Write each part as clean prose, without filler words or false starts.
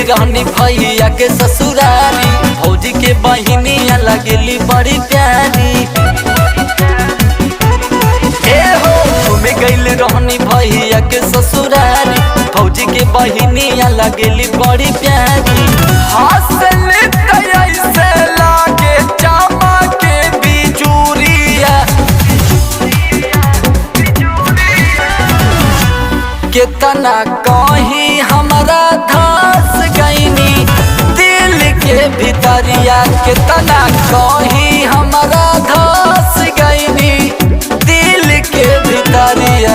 रहनी भैया के ससुरारी, भौजी के बहिनिया लगेली बड़ी प्यारी। घूमे गइल रहनी भैया के ससुरारी, भौजी के बहिनिया लगेली बड़ी प्यारी। हंसले ऐसे लागे चामा के बिजुरिया, कितना कहीं हमरा धस गईनी दिल के भितरिया, कितना कहीं हमरा धस गईनी दिल के भितरिया।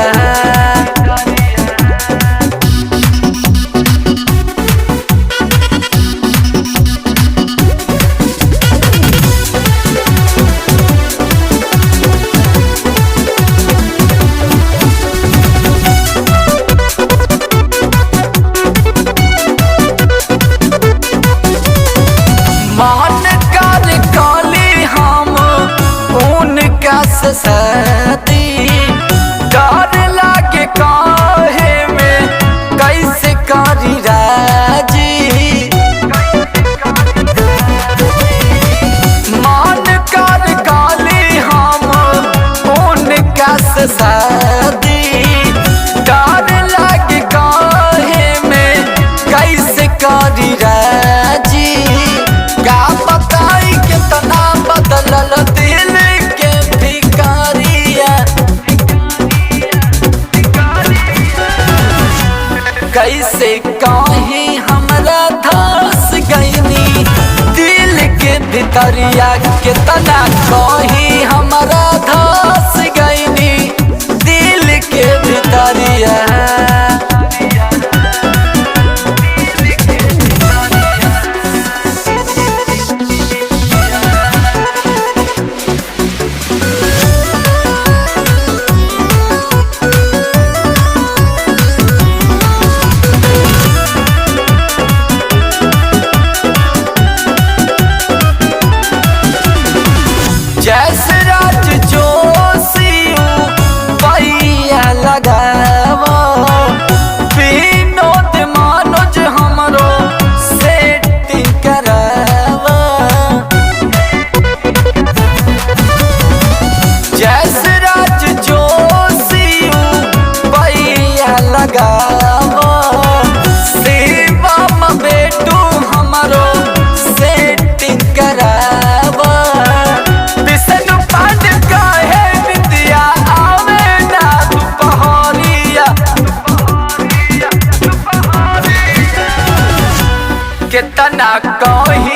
सती डर लागे काहे में कैसे करी राजी, मान कर काली हम उनका सती। डर लागे काहे में कैसे करी राजी, का बताई कितना बदलल दिल कैसे कहीं हमरा धस गईनी दिल के भितरिया, कितना कहीं हमरा धस गईनी दिल के भितरिया। जैसे राज जोशियू पैया लगावा, विनोद मनोज हमरो सेटिंग करावा। जैसे राज जोशियू पैया लगावा, शिवम बेटू हमरो सेटिंग करावा। कितना कहीं